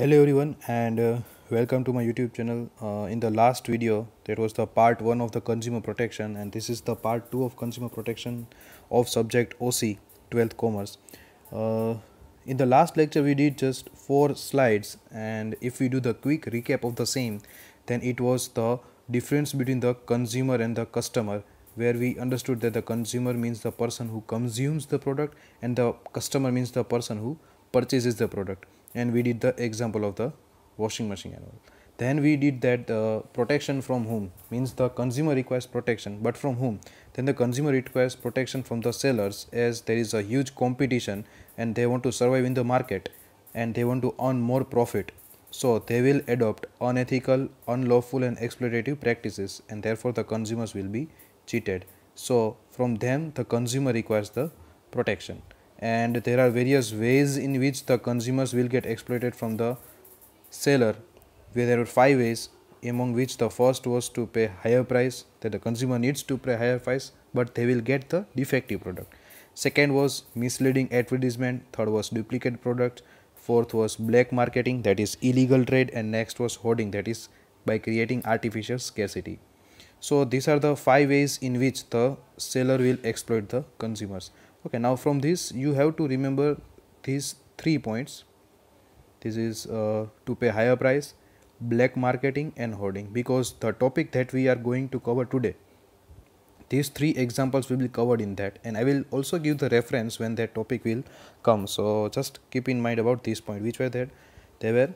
Hello everyone and welcome to my YouTube channel. In the last video that was the part 1 of the consumer protection, and this is the part 2 of consumer protection of subject OC 12th commerce. In the last lecture we did just 4 slides, and if we do the quick recap of the same, then it was the difference between the consumer and the customer, where we understood that the consumer means the person who consumes the product and the customer means the person who purchases the product. And we did the example of the washing machine and all. Then we did that protection from whom, means the consumer requires protection, but from whom? Then the consumer requires protection from the sellers, as there is a huge competition and they want to survive in the market and they want to earn more profit. So they will adopt unethical, unlawful and exploitative practices, and therefore the consumers will be cheated. So from them the consumer requires the protection, and there are various ways in which the consumers will get exploited from the seller, where there were 5 ways, among which the first was to pay higher price, that the consumer needs to pay higher price but they will get the defective product. Second was misleading advertisement. Third was duplicate product. Fourth was black marketing, that is illegal trade. And next was hoarding, that is by creating artificial scarcity. So these are the 5 ways in which the seller will exploit the consumers. Okay, now from this you have to remember these 3 points. This is to pay higher price, black marketing and hoarding, because the topic that we are going to cover today, these 3 examples will be covered in that, and I will also give the reference when that topic will come. So just keep in mind about these points, which were that they were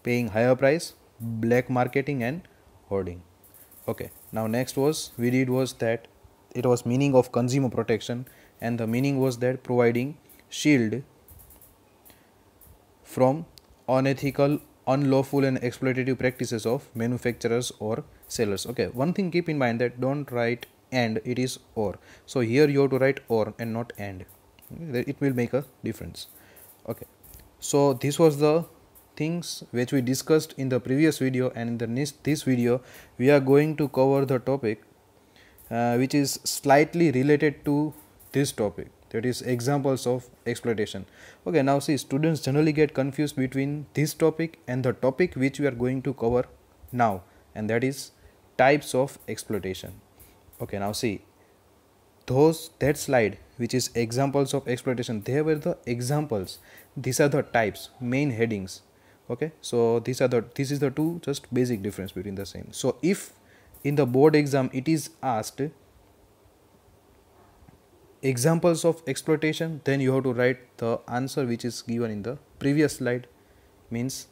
paying higher price, black marketing and hoarding. Okay, now next was that it was meaning of consumer protection, and the meaning was that providing shield from unethical, unlawful and exploitative practices of manufacturers or sellers. Okay, one thing keep in mind, that don't write and, it is or. So here you have to write or and not and. It will make a difference. Okay, so this was the things which we discussed in the previous video, and in this video we are going to cover the topic which is slightly related to this topic, that is examples of exploitation. Okay, now see, students generally get confused between this topic and the topic which we are going to cover now, and that is types of exploitation. Okay, now see, that slide which is examples of exploitation, they were the examples, these are the types, main headings. Okay, so this is the two just basic difference between the same. So if in the board exam it is asked examples of exploitation, then you have to write the answer which is given in the previous slide, means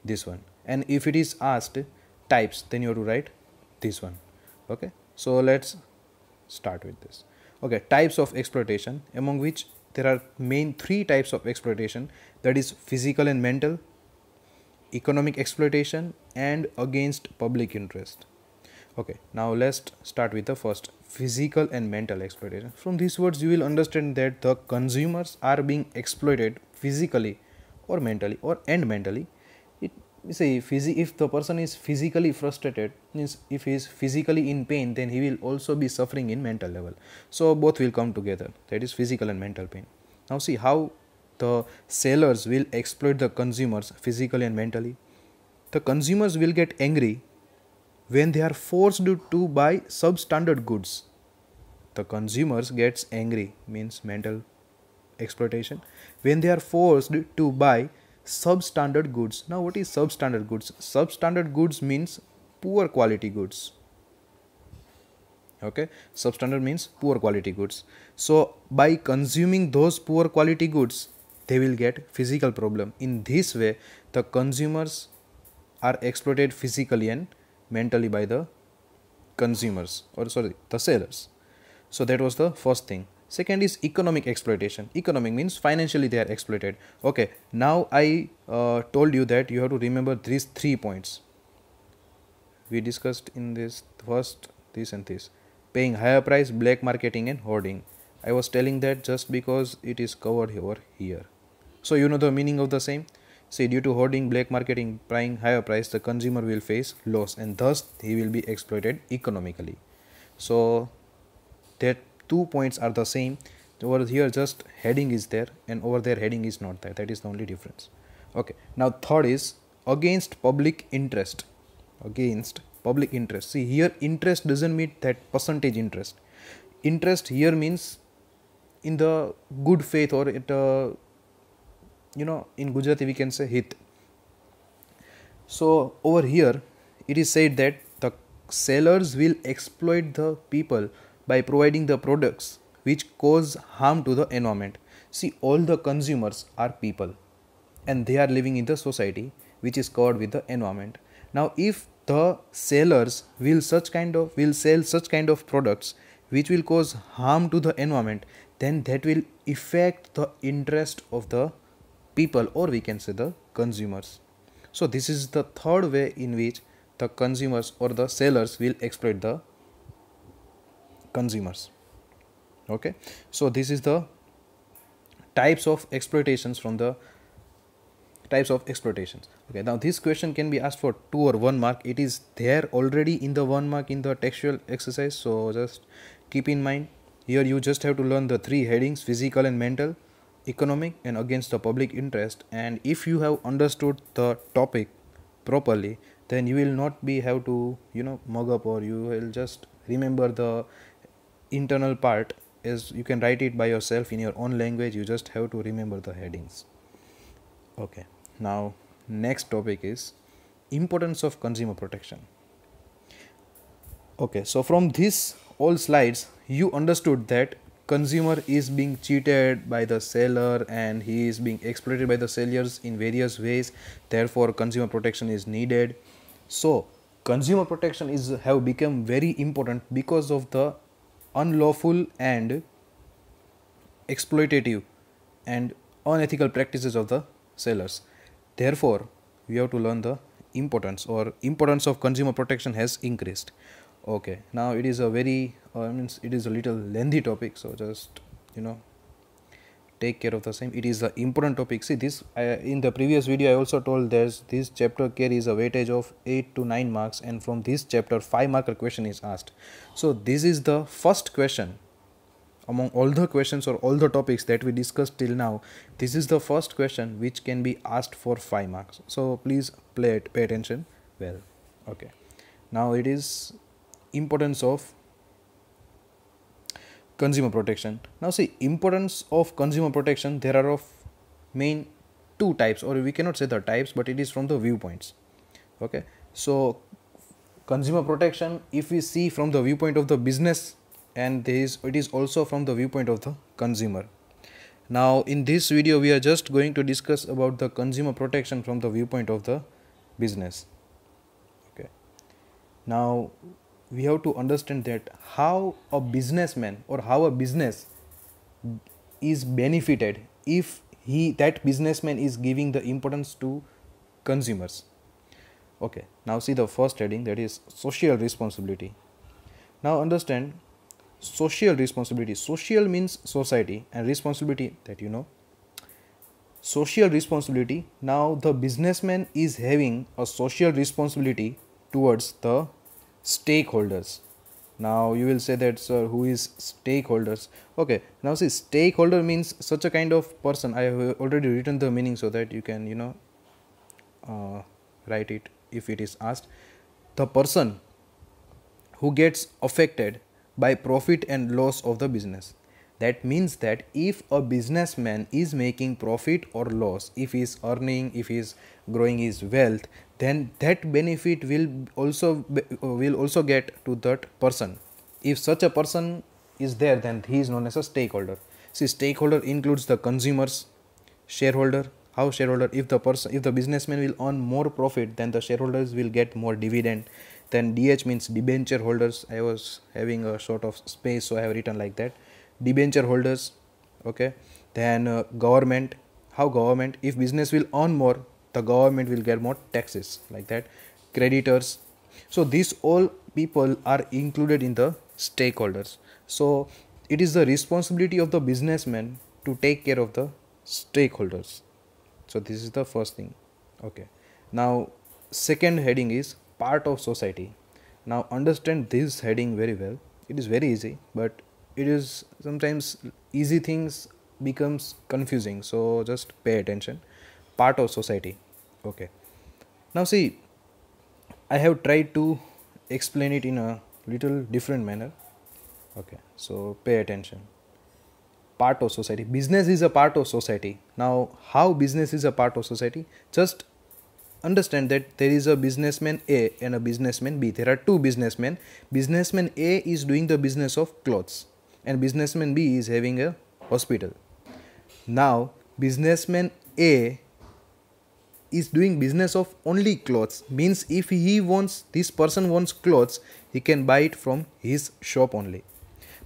this one. And if it is asked types, then you have to write this one. Okay, so let's start with this. Okay, types of exploitation, among which there are main 3 types of exploitation, that is physical and mental, economic exploitation and against public interest. Okay, now let's start with the first, physical and mental exploitation. From these words you will understand that the consumers are being exploited physically or mentally, mentally. If the person is physically frustrated, means if he is physically in pain, then he will also be suffering in mental level. So both will come together, that is physical and mental pain. Now see how the sellers will exploit the consumers physically and mentally. The consumers will get angry when they are forced to buy substandard goods. The consumers gets angry, means mental exploitation, when they are forced to buy substandard goods. Now what is substandard goods? Substandard goods means poor quality goods. Okay, substandard means poor quality goods. So by consuming those poor quality goods, they will get physical problem. In this way the consumers are exploited physically and mentally by the consumers, or the sellers. So that was the first thing. Second is economic exploitation. Economic means financially they are exploited. Okay, now I told you that you have to remember these 3 points we discussed in this, first this and this, paying higher price, black marketing and hoarding. I was telling that just because it is covered over here. So you know the meaning of the same. See, due to hoarding, black marketing, paying higher price, the consumer will face loss and thus he will be exploited economically. So that 2 points are the same. Over here just heading is there and over there heading is not there. That is the only difference. Okay, now third is against public interest. Against public interest. See here, interest doesn't mean that percentage interest. Interest here means in the good faith, or it in Gujarati we can say hit. So over here it is said that the sellers will exploit the people by providing the products which cause harm to the environment. See, all the consumers are people and they are living in the society which is covered with the environment. Now if the sellers will sell such kind of products which will cause harm to the environment, then that will affect the interest of the people, or we can say the consumers. So this is the third way in which the consumers or the sellers will exploit the consumers. Okay, so this is the types of exploitations from the types of exploitations. Okay, now this question can be asked for 2 or 1 mark. It is there already in the 1 mark in the textual exercise, so just keep in mind. Here you just have to learn the 3 headings: physical and mental, economic, and against the public interest. And if you have understood the topic properly, then you will not be have to mug up, or you will just remember the internal part, as you can write it by yourself in your own language. You just have to remember the headings. Okay, now next topic is importance of consumer protection. Okay, so from this all slides you understood that consumer is being cheated by the seller and he is being exploited by the sellers in various ways. Therefore consumer protection is needed. So consumer protection have become very important because of the unlawful and exploitative and unethical practices of the sellers. Therefore we have to learn the importance of consumer protection has increased. Okay, now it is a very it is a little lengthy topic, so just take care of the same. It is an important topic. See this, in the previous video I also told this chapter carries a weightage of 8 to 9 marks, and from this chapter 5 marker question is asked. So this is the first question among all the questions or all the topics that we discussed till now. This is the first question which can be asked for 5 marks. So please pay attention well. Okay, now it is importance of consumer protection. Now see, importance of consumer protection, there are of main 2 types, or we cannot say the types, but it is from the viewpoints. Okay, so consumer protection, if we see from the viewpoint of the business, and it is also from the viewpoint of the consumer. Now in this video we are just going to discuss about the consumer protection from the viewpoint of the business. Okay, now we have to understand that how a businessman or how a business is benefited if that businessman is giving the importance to consumers. Okay, now see the first heading, that is social responsibility. Now understand social responsibility. Social means society, and responsibility, that social responsibility. Now the businessman is having a social responsibility towards the stakeholders. Now you will say that, sir, who is stakeholders? Okay, now see, stakeholder means such a kind of person. I have already written the meaning so that you can write it if it is asked. The person who gets affected by profit and loss of the business. That means that if a businessman is making profit or loss, if he is earning, if he is growing his wealth, then that benefit will also get to that person. If such a person is there, then he is known as a stakeholder. See, stakeholder includes the consumers, shareholder. How shareholder? If the businessman will earn more profit, then the shareholders will get more dividend. Then DH means debenture holders. I was having a sort of space, so I have written like that. Debenture holders. Okay, then government. How government? If business will earn more, the government will get more taxes, like that. Creditors. So these all people are included in the stakeholders. So it is the responsibility of the businessman to take care of the stakeholders. So this is the first thing. Okay, now second heading is part of society. Now understand this heading very well. It is very easy, but it is sometimes easy things becomes confusing, so just pay attention. part of society. Okay, now see, I have tried to explain it in a little different manner. Okay, so pay attention. Part of society, business is a part of society. Now how business is a part of society? Just understand that there is a businessman A and a businessman B. There are two businessmen. Businessman A is doing the business of clothes and businessman B is having a hospital. Now businessman A is doing business of only clothes, means if this person wants clothes, he can buy it from his shop only.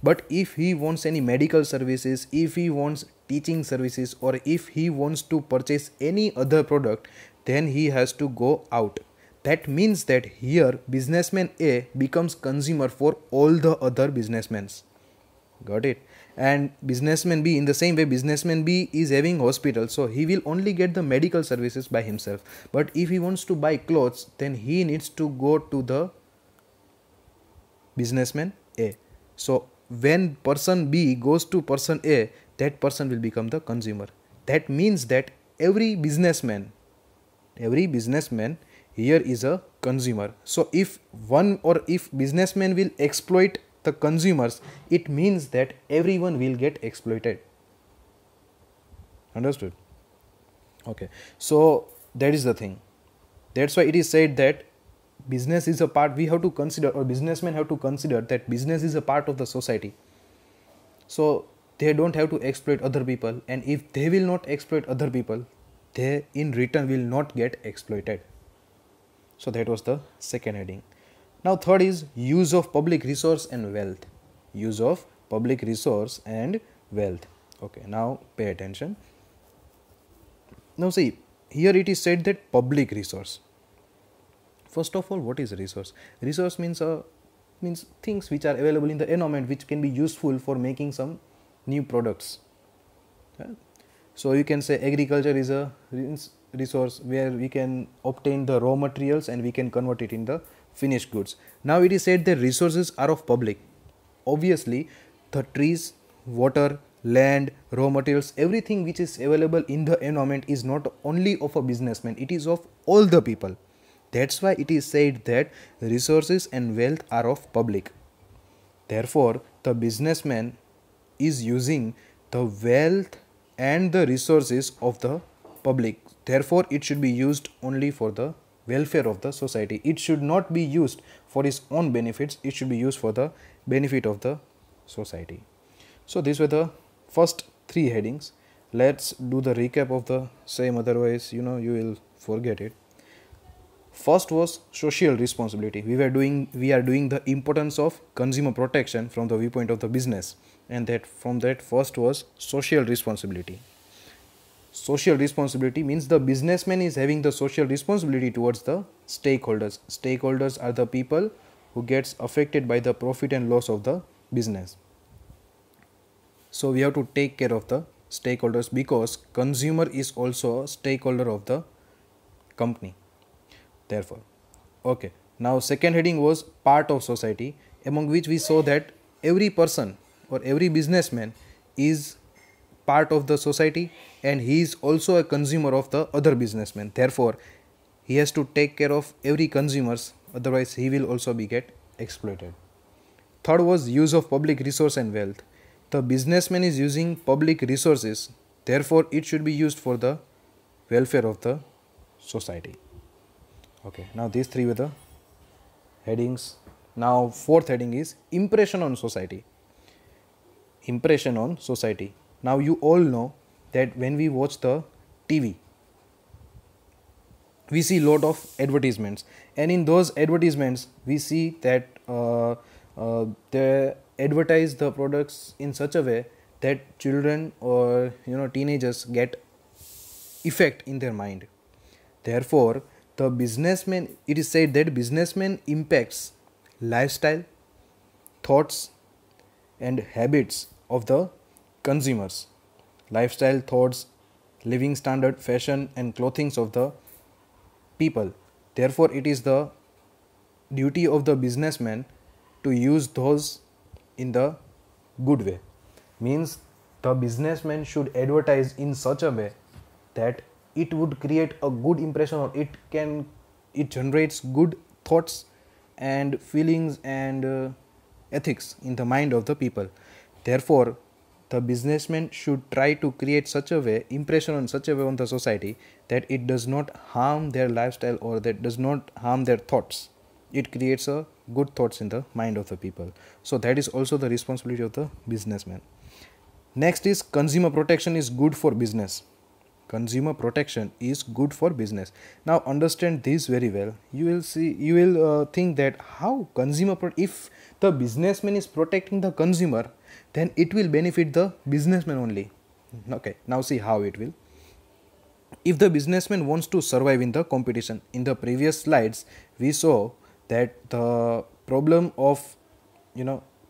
But if he wants any medical services, if he wants teaching services, or if he wants to purchase any other product, then he has to go out. That means that here businessman A becomes consumer for all the other businessmen. Got it? And businessman B, in the same way, businessman B is having hospital, so he will only get the medical services by himself. But if he wants to buy clothes, then he needs to go to the businessman A. So when person B goes to person A, that person will become the consumer. That means that every businessman here is a consumer. So if businessman will exploit the consumers, it means that everyone will get exploited. Understood? Okay, so that is the thing. That's why it is said that business is a part, we have to consider, or businessmen have to consider that business is a part of the society. So they don't have to exploit other people, and if they will not exploit other people, they in return will not get exploited. So that was the second heading. Now third is use of public resource and wealth. Use of public resource and wealth. Okay, now pay attention. Now see, here it is said that public resource. First of all, what is a resource? Resource means things which are available in the environment which can be useful for making some new products. Okay? So you can say agriculture is a resource where we can obtain the raw materials and we can convert it in the finished goods. Now it is said that resources are of public. Obviously, the trees, water, land, raw materials, everything which is available in the environment is not only of a businessman, it is of all the people. That's why it is said that resources and wealth are of public. Therefore, the businessman is using the wealth and the resources of the public. Therefore, it should be used only for the welfare of the society. It should not be used for his own benefits. It should be used for the benefit of the society. So these were the first three headings. Let's do the recap of the same, otherwise you will forget it. First was social responsibility. We are doing the importance of consumer protection from the viewpoint of the business, and that from that first was social responsibility. Social responsibility means the businessman is having the social responsibility towards the stakeholders. Stakeholders are the people who gets affected by the profit and loss of the business. So we have to take care of the stakeholders, because consumer is also a stakeholder of the company. Therefore, okay, now second heading was part of society, among which we saw that every person or every businessman is part of the society and he is also a consumer of the other businessmen. Therefore, he has to take care of every consumers, otherwise he will also be get exploited. Third was use of public resource and wealth. The businessman is using public resources, therefore it should be used for the welfare of the society. Okay, now these three were the headings. Now fourth heading is impression on society. Impression on society. Now you all know that when we watch the TV, we see lot of advertisements, and in those advertisements we see that they advertise the products in such a way that children or teenagers get effect in their mind. Therefore, the businessman, it is said that businessman impacts lifestyle, thoughts and habits of the consumers. Lifestyle, thoughts, living standard, fashion and clothings of the people. Therefore, it is the duty of the businessman to use those in the good way. Means the businessman should advertise in such a way that it would create a good impression, or it generates good thoughts and feelings and ethics in the mind of the people. Therefore, the businessman should try to create such a way impression on such a way on the society that it does not harm their lifestyle or that does not harm their thoughts. It creates a good thoughts in the mind of the people. So that is also the responsibility of the businessman. Next is consumer protection is good for business. Consumer protection is good for business. Now understand this very well. You will think that how if the businessman is protecting the consumer, then it will benefit the businessman only. Okay, now see how it will. If the businessman wants to survive in the competition, in the previous slides we saw that the problem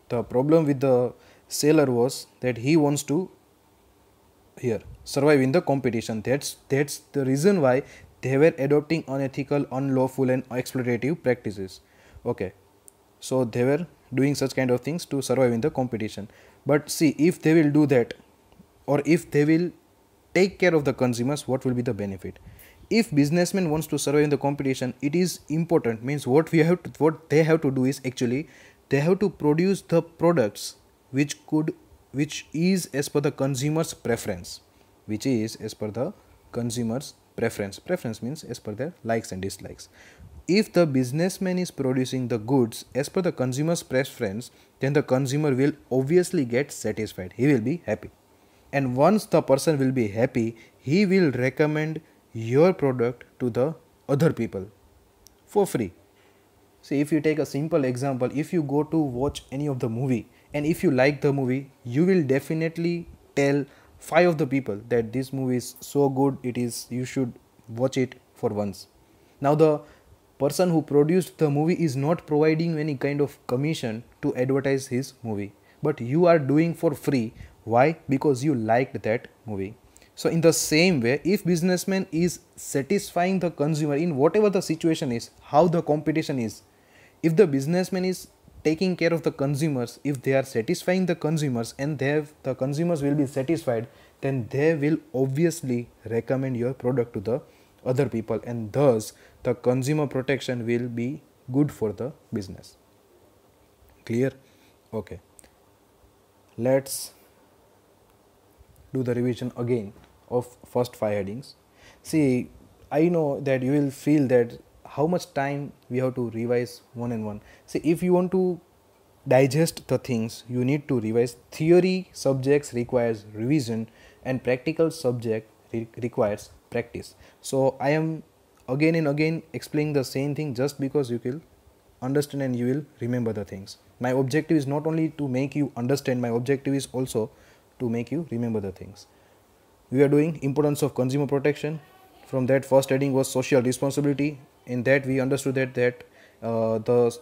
with the seller was that he wants to survive in the competition. That's the reason why they were adopting unethical, unlawful and exploitative practices. Okay, so they were doing such kind of things to survive in the competition. But see, if they will do that, or if they will take care of the consumers, what will be the benefit? If businessman wants to survive in the competition, it is important, means what they have to do is actually they have to produce the products which is as per the consumer's preference. Preference means as per their likes and dislikes. If the businessman is producing the goods as per the consumer's preference, then the consumer will obviously get satisfied. He will be happy. And once the person will be happy, he will recommend your product to the other people for free. See, if you take a simple example, if you go to watch any of the movie and if you like the movie, you will definitely tell 5 of the people that this movie is so good, you should watch it for once. Now the person who produced the movie is not providing any kind of commission to advertise his movie, but you are doing for free. Why? Because you liked that movie. So in the same way, if businessman is satisfying the consumer in whatever the situation is, how the competition is, if the businessman is taking care of the consumers, if they are satisfying the consumers and the consumers will be satisfied, then they will obviously recommend your product to the other people, and thus the consumer protection will be good for the business. Clear? Okay. Let's do the revision again of first 5 headings. See, I know that you will feel that how much time we have to revise one and one. See, if you want to digest the things, you need to revise. Theory subjects requires revision and practical subject requires practice. So I am again and again explaining the same thing just because you will understand and you will remember the things. My objective is not only to make you understand, my objective is also to make you remember the things. We are doing importance of consumer protection. From that, first heading was social responsibility. In that we understood that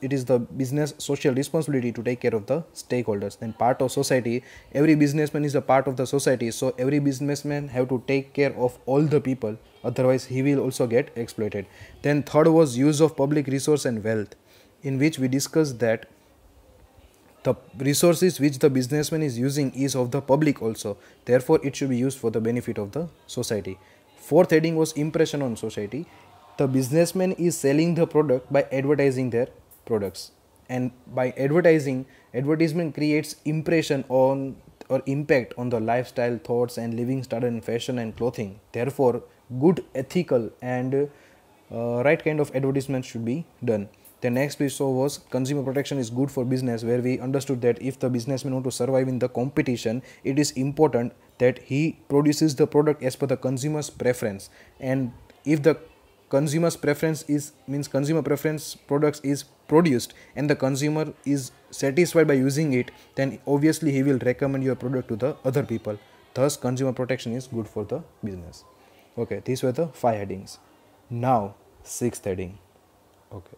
it is the business social responsibility to take care of the stakeholders. Then part of society, every businessman is a part of the society, so every businessman have to take care of all the people, otherwise he will also get exploited. Then third was use of public resource and wealth, in which we discussed that the resources which the businessman is using is of the public also, therefore it should be used for the benefit of the society. Fourth heading was impression on society. The businessman is selling the product by advertising their products, and by advertisement creates impression on or impact on the lifestyle, thoughts and living style and fashion and clothing. Therefore good, ethical and right kind of advertisement should be done. The next we saw was consumer protection is good for business, where we understood that if the businessman want to survive in the competition, it is important that he produces the product as per the consumer's preference. And if the consumer's preference consumer preference products is produced and the consumer is satisfied by using it, then obviously he will recommend your product to the other people. Thus consumer protection is good for the business. Okay, these were the 5 headings. Now 6th heading. Okay,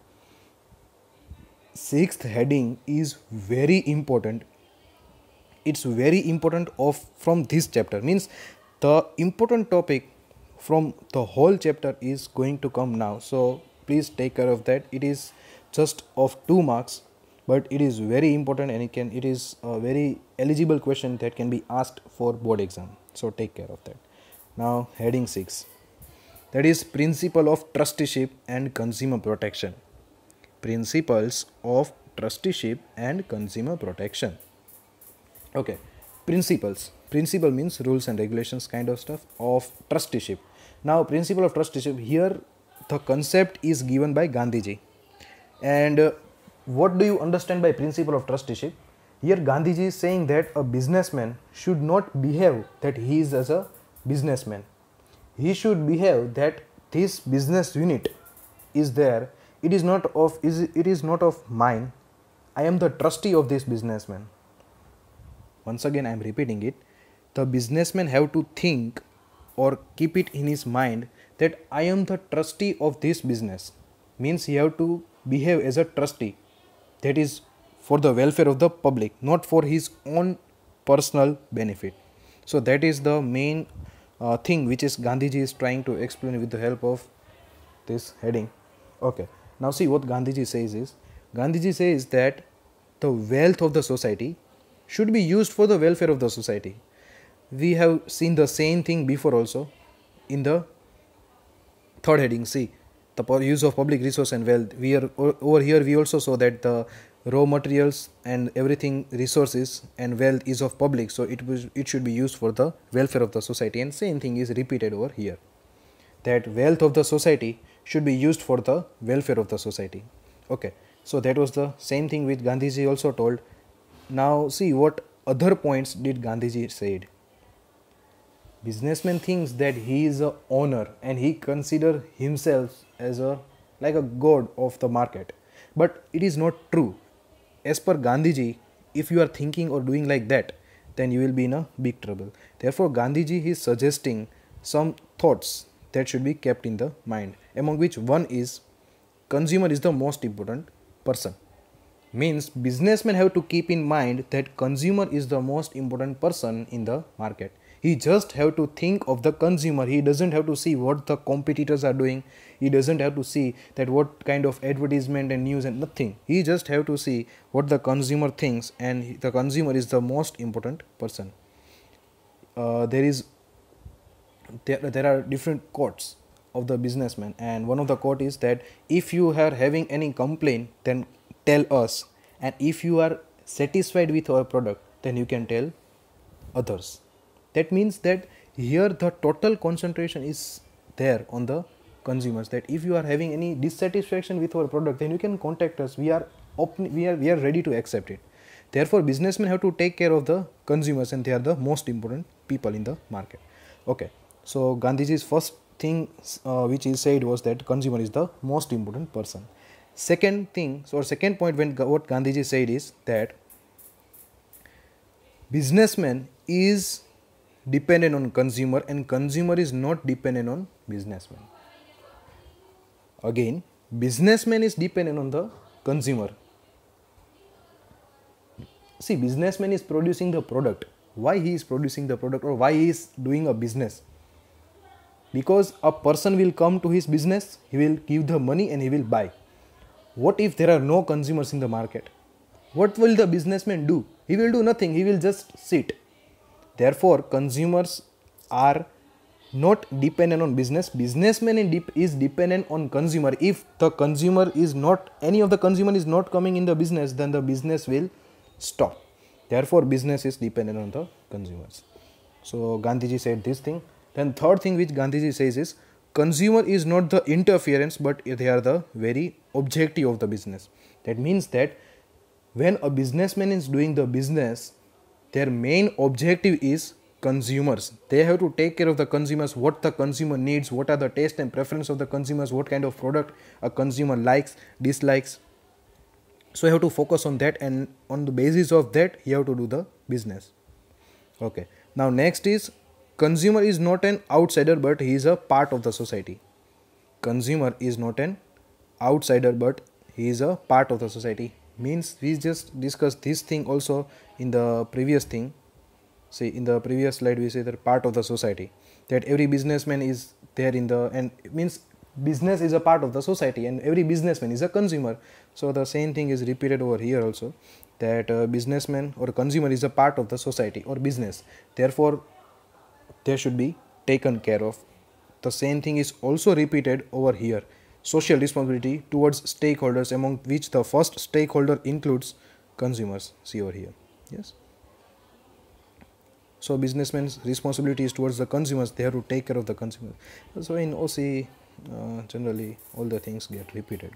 6th heading is very important. It's very important from this chapter, means the important topic from the whole chapter is going to come now, so please take care of that. It is just of 2 marks, but it is very important and it is a very eligible question that can be asked for board exam, so take care of that. Now heading 6, that is principle of trusteeship and consumer protection. Principles of trusteeship and consumer protection. Okay, principle means rules and regulations kind of stuff of trusteeship. Now principle of trusteeship, here the concept is given by Gandhiji. And what do you understand by principle of trusteeship? Here Gandhiji is saying that a businessman should not behave that he is as a businessman. He should behave that this business unit is there, it is not of mine, I am the trustee of this businessman. Once again I am repeating it, the businessman have to think or keep it in his mind that I am the trustee of this business. Means he have to behave as a trustee, that is for the welfare of the public, not for his own personal benefit. So that is the main thing which is Gandhiji is trying to explain with the help of this heading. Okay, now see what Gandhiji says is, Gandhiji says that the wealth of the society should be used for the welfare of the society. We have seen the same thing before also in the third heading. See, the use of public resource and wealth. We are over here, we also saw that the raw materials and everything, resources and wealth is of public, so it should be used for the welfare of the society. And same thing is repeated over here, that wealth of the society should be used for the welfare of the society. Okay, so that was the same thing which Gandhiji also told. Now see what other points did Gandhiji said. Businessman thinks that he is a owner and he consider himself as a like a god of the market, but it is not true. As per Gandhiji, if you are thinking or doing like that, then you will be in a big trouble. Therefore Gandhiji is suggesting some thoughts that should be kept in the mind, among which one is consumer is the most important person. Means businessmen have to keep in mind that consumer is the most important person in the market. He just have to think of the consumer. He doesn't have to see what the competitors are doing. He doesn't have to see that what kind of advertisement and news and nothing. He just have to see what the consumer thinks, and the consumer is the most important person. There are different quotes of the businessman, and one of the quote is that if you are having any complaint, then tell us, and if you are satisfied with our product, then you can tell others. That means that here the total concentration is there on the consumers, that if you are having any dissatisfaction with our product, then you can contact us. We are ready to accept it. Therefore businessmen have to take care of the consumers, and they are the most important people in the market. Okay, so Gandhiji's first thing which he said was that consumer is the most important person. Second thing, so second point when what Gandhiji said is that businessman is dependent on consumer and consumer is not dependent on businessman. Again, businessman is dependent on the consumer. See, businessman is producing the product. Why he is producing the product, or why he is doing a business? Because a person will come to his business, he will give the money and he will buy. What if there are no consumers in the market? What will the businessman do? He will do nothing. He will just sit. Therefore, consumers are not dependent on business. Businessman is dependent on consumer. If the consumer is not, any of the consumer is not coming in the business, then the business will stop. Therefore, business is dependent on the consumers. So, Gandhiji said this thing. Then third thing which Gandhiji says is, consumer is not the interference, but they are the very objective of the business. That means that when a businessman is doing the business, their main objective is consumers. They have to take care of the consumers, what the consumer needs, what are the taste and preference of the consumers, what kind of product a consumer likes, dislikes. So you have to focus on that, and on the basis of that you have to do the business. Okay. Now next is, consumer is not an outsider, but he is a part of the society. Consumer is not an outsider, but he is a part of the society. Means we just discussed this thing also in the previous thing. See, in the previous slide we say that part of the society, that every businessman is there in the, and it means business is a part of the society and every businessman is a consumer. So the same thing is repeated over here also, that a businessman or a consumer is a part of the society or business. Therefore they should be taken care of the same thing is also repeated over here. Social responsibility towards stakeholders, among which the first stakeholder includes consumers. See over here. Yes. So businessmen's responsibility is towards the consumers. They have to take care of the consumer. So in OC, generally all the things get repeated.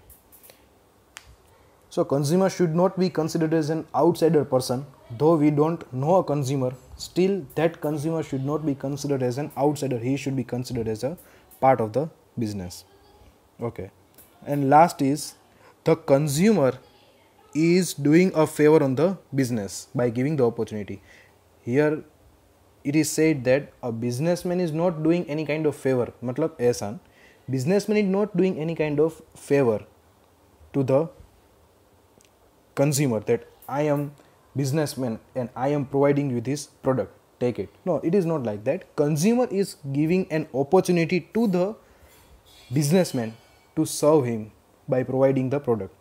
So consumer should not be considered as an outsider person. Though we don't know a consumer, still that consumer should not be considered as an outsider. He should be considered as a part of the business. Okay. And last is, the consumer is doing a favor on the business by giving the opportunity. Here it is said that a businessman is not doing any kind of favor. Matlab aisa, businessman is not doing any kind of favor to the consumer, that I am businessman and I am providing you this product, take it. No, it is not like that. Consumer is giving an opportunity to the businessman to serve him by providing the product.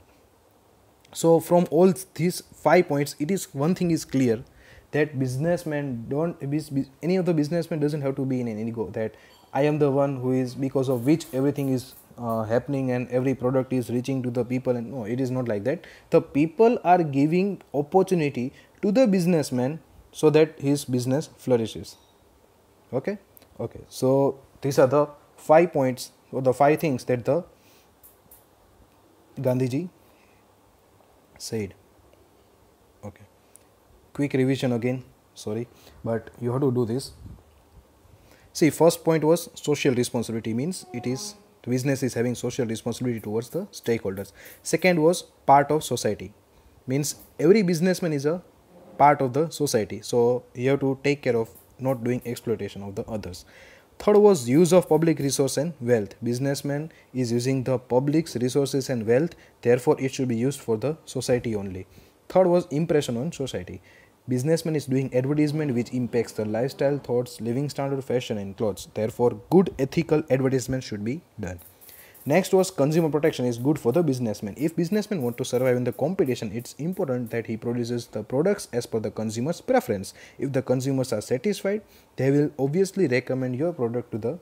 So from all these 5 points, it is one thing is clear, that businessmen don't, any of the businessmen doesn't have to be in an ego that I am the one who is, because of which everything is happening and every product is reaching to the people. And no, it is not like that. The people are giving opportunity to the businessman so that his business flourishes. Okay. So these are the 5 points, or the 5 things that the Gandhiji said. Okay. Quick revision again, sorry, but you have to do this. See, first point was social responsibility, means it is, the business is having social responsibility towards the stakeholders. Second was part of society, means every businessman is a part of the society, so you have to take care of not doing exploitation of the others. Third was use of public resource and wealth. Businessman is using the public's resources and wealth, therefore it should be used for the society only. Third was impression on society. Businessman is doing advertisement which impacts the lifestyle, thoughts, living standard, fashion and clothes. Therefore, good ethical advertisement should be done. Next was consumer protection is good for the businessman. If businessman want to survive in the competition, it's important that he produces the products as per the consumer's preference. If the consumers are satisfied, they will obviously recommend your product to the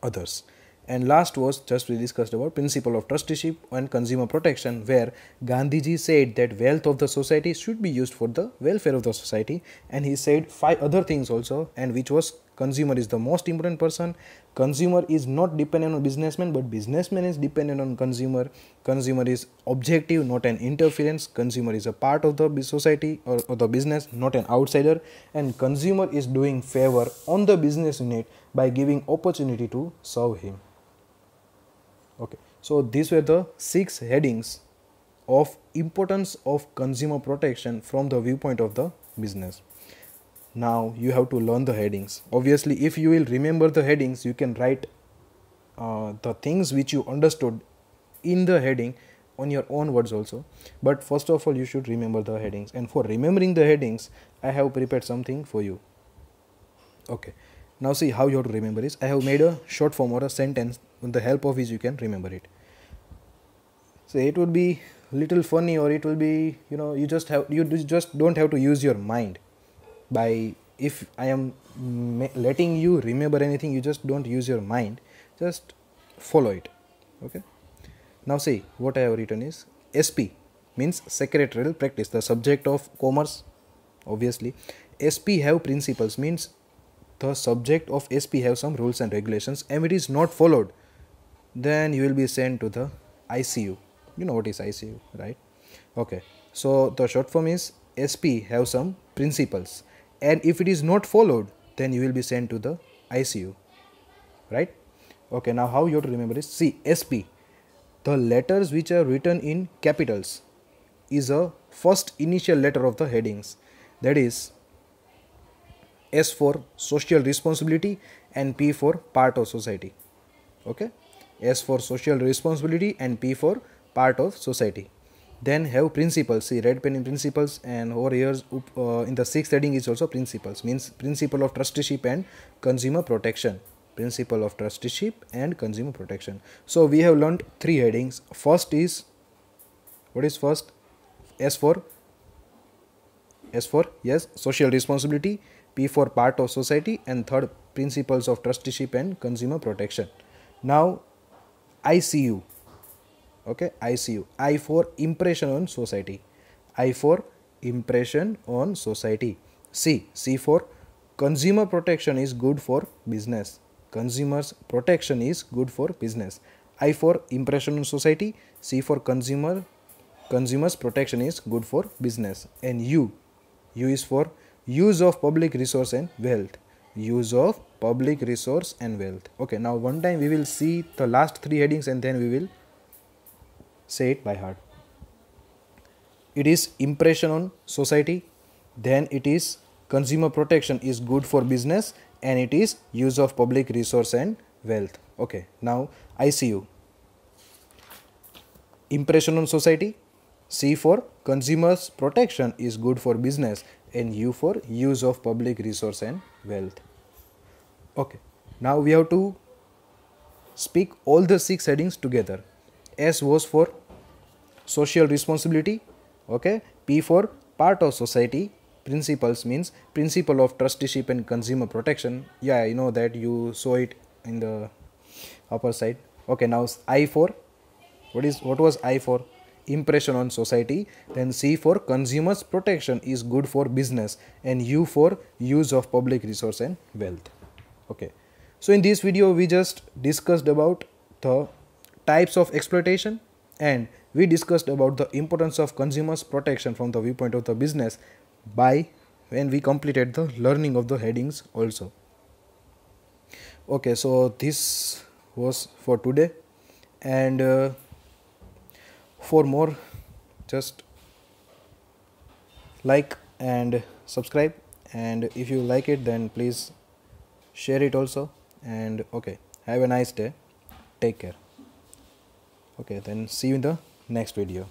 others. And last was, just we discussed about principle of trusteeship and consumer protection, where Gandhiji said that wealth of the society should be used for the welfare of the society, and he said 5 other things also, and which was consumer is the most important person, consumer is not dependent on businessman, but businessman is dependent on consumer, consumer is objective, not an interference, consumer is a part of the society or the business, not an outsider, and consumer is doing favor on the business unit by giving opportunity to serve him. Okay, so these were the 6 headings of importance of consumer protection from the viewpoint of the business. Now you have to learn the headings. Obviously, if you will remember the headings, you can write the things which you understood in the heading on your own words also. But first of all, you should remember the headings. And for remembering the headings, I have prepared something for you. Okay. Now see how you have to remember this. I have made a short form or a sentence with the help of which you can remember it. So it would be little funny, or it will be, you just don't have to use your mind. By if I am letting you remember anything, you just don't use your mind, just follow it. Okay. Now see what I have written is SP means secretarial practice, the subject of commerce. Obviously, SP have principles means the subject of SP have some rules and regulations, and it is not followed, then you will be sent to the ICU. You know what is ICU, right? Okay. So the short form is SP have some principles, and if it is not followed, then you will be sent to the ICU, right? Okay. Now how you have to remember this? See, SP, the letters which are written in capitals is a first initial letter of the headings. That is S for social responsibility and P for part of society. Okay. S for social responsibility and P for part of society. Then have principles. See, red pen in principles, and over here in the 6th heading is also principles, means principle of trusteeship and consumer protection. Principle of trusteeship and consumer protection. So we have learned 3 headings. First is, what is first? S for yes, social responsibility. P for part of society, and third, principles of trusteeship and consumer protection. Now ICU. Okay, ICU. I for impression on society. I for impression on society. C for consumer protection is good for business. Consumers protection is good for business. I for impression on society. C for consumers protection is good for business. And U is for use of public resource and wealth. Use of public resource and wealth. Okay, now one time we will see the last three headings and then we will say it by heart. It is impression on society, then it is consumer protection is good for business, and it is use of public resource and wealth. Okay, now ICU. Impression on society. C for consumers protection is good for business, and U for use of public resource and wealth. Okay, now we have to speak all the 6 headings together. S was for social responsibility. Okay, P for part of society. Principles means principle of trusteeship and consumer protection. Yeah, I know that you saw it in the upper side. Okay, now I for what was I for? Impression on society. Then C for consumers protection is good for business, and U for use of public resource and wealth. Okay, so in this video we just discussed about the types of exploitation, and we discussed about the importance of consumers protection from the viewpoint of the business by when we completed the learning of the headings also. Okay, so this was for today, and for more just like and subscribe, and if you like it then please share it also. And okay, have a nice day, take care. Okay, then see you in the next video.